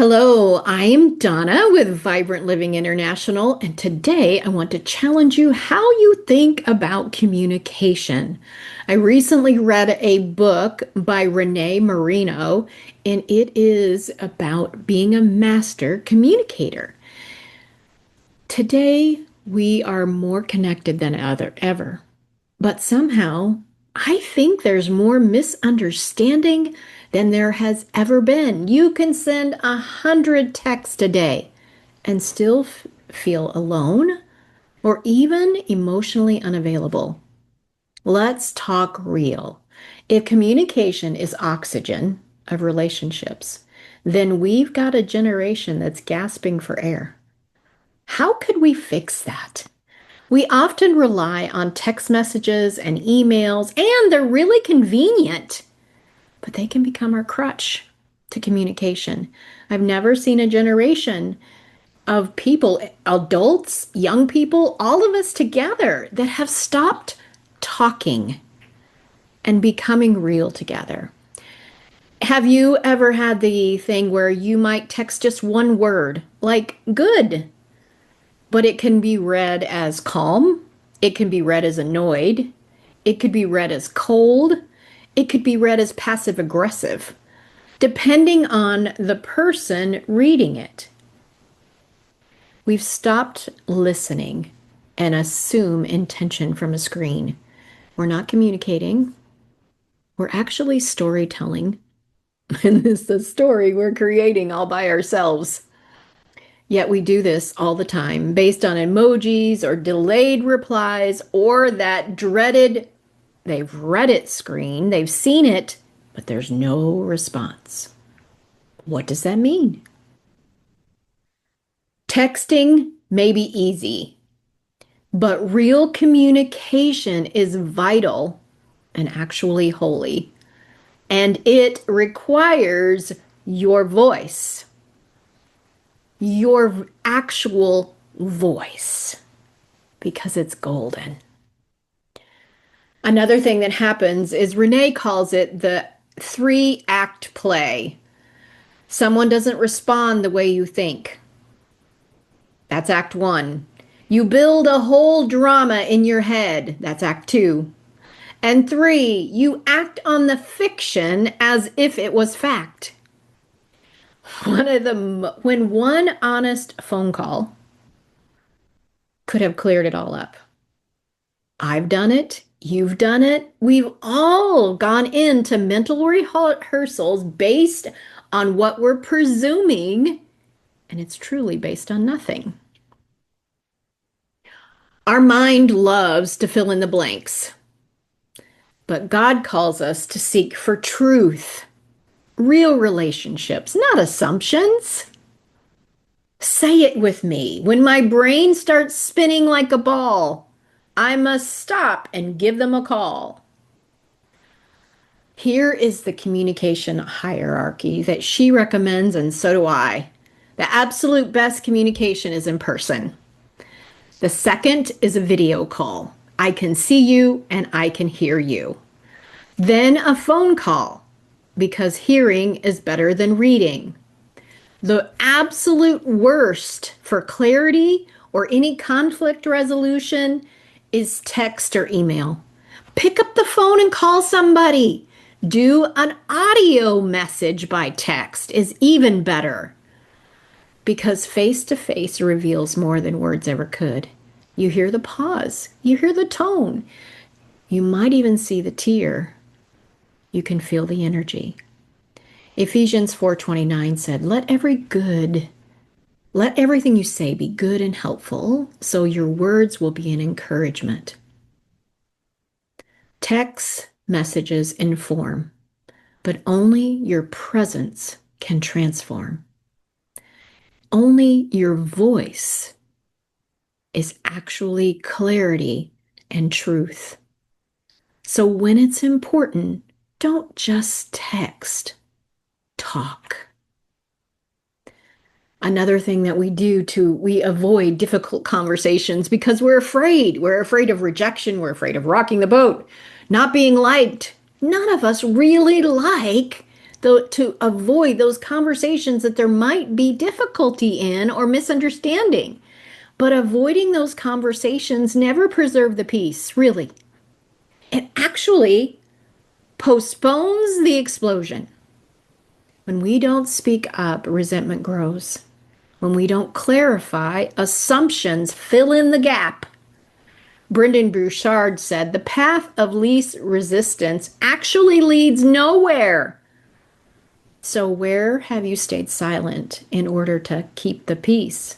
Hello, I am Donna with Vibrant Living International, and today I want to challenge you how you think about communication. I recently read a book by Renée Marino, and it is about being a master communicator. Today, we are more connected than ever, but somehow I think there's more misunderstanding than there has ever been. You can send 100 texts a day and still feel alone or even emotionally unavailable. Let's talk real. If communication is oxygen of relationships, then we've got a generation that's gasping for air. How could we fix that? We often rely on text messages and emails, and they're really convenient, but they can become our crutch to communication. I've never seen a generation of people, adults, young people, all of us together, that have stopped talking and becoming real together. Have you ever had the thing where you might text just one word, like good? But it can be read as calm. It can be read as annoyed. It could be read as cold. It could be read as passive aggressive, depending on the person reading it. We've stopped listening and assume intention from a screen. We're not communicating. We're actually storytelling. And this is a story we're creating all by ourselves. Yet we do this all the time based on emojis or delayed replies or that dreaded, they've read it screen, they've seen it, but there's no response. What does that mean? Texting may be easy, but real communication is vital and actually holy, and it requires your voice. Your actual voice, because it's golden. Another thing that happens is Renee calls it the 3-act play. Someone doesn't respond the way you think. That's act 1. You build a whole drama in your head. That's act 2. And 3, you act on the fiction as if it was fact. When one honest phone call could have cleared it all up. I've done it. You've done it. We've all gone into mental rehearsals based on what we're presuming, and it's truly based on nothing. Our mind loves to fill in the blanks, but God calls us to seek for truth. Real relationships, not assumptions. Say it with me. When my brain starts spinning like a ball, I must stop and give them a call. Here is the communication hierarchy that she recommends, and so do I. The absolute best communication is in person. The second is a video call. I can see you and I can hear you. Then a phone call, because hearing is better than reading. The absolute worst for clarity or any conflict resolution is text or email. Pick up the phone and call somebody. Do an audio message by text is even better, because face-to-face reveals more than words ever could. You hear the pause. You hear the tone. You might even see the tear. You can feel the energy. Ephesians 4:29 said, let everything you say be good and helpful, so your words will be an encouragement. Text messages inform, but only your presence can transform. Only your voice is actually clarity and truth. So when it's important, don't just text. Talk. Another thing that we avoid difficult conversations because we're afraid. We're afraid of rejection. We're afraid of rocking the boat, not being liked. None of us really like to avoid those conversations that there might be difficulty in or misunderstanding. But avoiding those conversations never preserve the peace, really. It actually postpones the explosion. When we don't speak up, resentment grows. When we don't clarify, assumptions fill in the gap. Brendan Burchard said, the path of least resistance actually leads nowhere. So where have you stayed silent in order to keep the peace?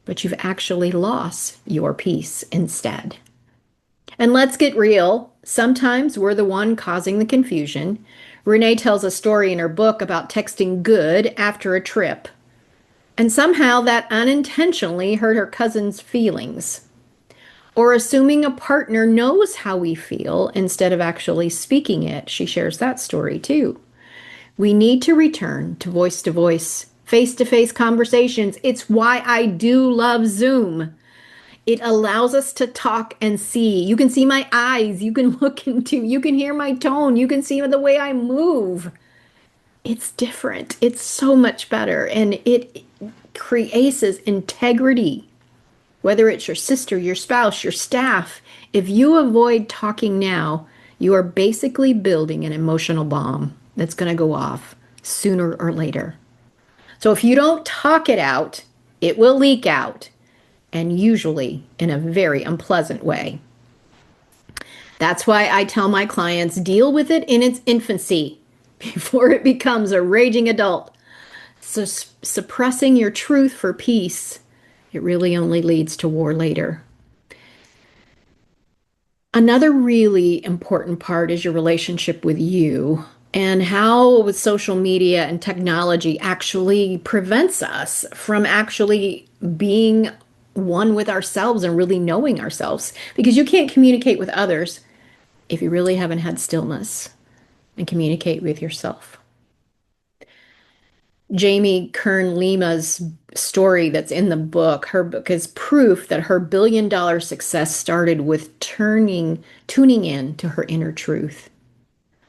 But you've actually lost your peace instead. And let's get real. Sometimes we're the one causing the confusion. Renee tells a story in her book about texting good after a trip. And somehow that unintentionally hurt her cousin's feelings. Or assuming a partner knows how we feel instead of actually speaking it. She shares that story too. We need to return to voice, face-to-face conversations. It's why I do love Zoom. It allows us to talk and see. You can see my eyes. You can you can hear my tone. You can see the way I move. It's different. It's so much better. And it creates integrity. Whether it's your sister, your spouse, your staff, if you avoid talking now, you are basically building an emotional bomb that's going to go off sooner or later. So if you don't talk it out, it will leak out, and usually in a very unpleasant way. That's why I tell my clients, deal with it in its infancy before it becomes a raging adult. So suppressing your truth for peace, it really only leads to war later. Another really important part is your relationship with you and how social media and technology actually prevents us from actually being one with ourselves and really knowing ourselves. Because you can't communicate with others if you really haven't had stillness and communicate with yourself. Jamie Kern Lima's story that's in the book, her book is proof that her billion-dollar success started with tuning in to her inner truth.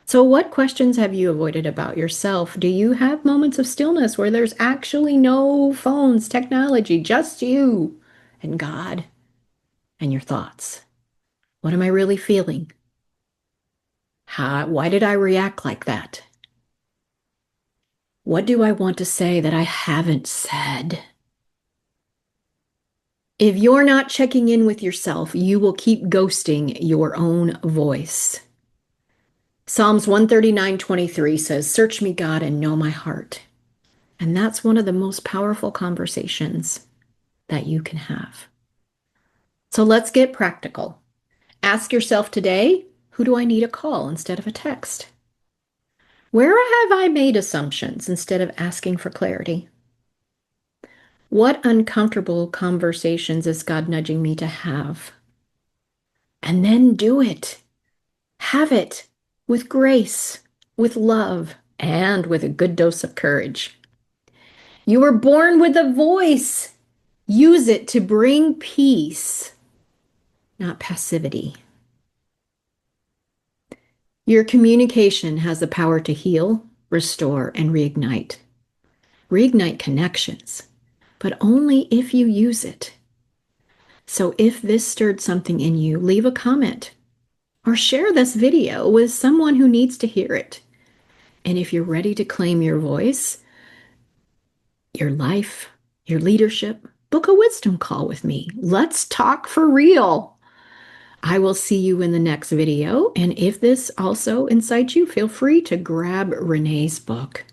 So what questions have you avoided about yourself? Do you have moments of stillness where there's actually no phones, technology, just you and God and your thoughts? What am I really feeling? Why did I react like that? What do I want to say that I haven't said? If you're not checking in with yourself, you will keep ghosting your own voice. Psalms 139:23 says, search me, God, and know my heart. And that's one of the most powerful conversations that you can have. So let's get practical. Ask yourself today, who do I need to call instead of a text? Where have I made assumptions instead of asking for clarity? What uncomfortable conversations is God nudging me to have? And then do it. Have it with grace, with love, and with a good dose of courage. You were born with a voice. Use it to bring peace, not passivity. Your communication has the power to heal, restore, and reignite. Reignite connections, but only if you use it. So if this stirred something in you, leave a comment or share this video with someone who needs to hear it. And if you're ready to claim your voice, your life, your leadership, book a wisdom call with me. Let's talk for real. I will see you in the next video. And if this also incites you, feel free to grab Renee's book.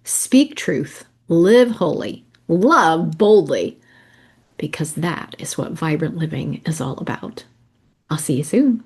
Speak truth, live holy, love boldly, because that is what vibrant living is all about. I'll see you soon.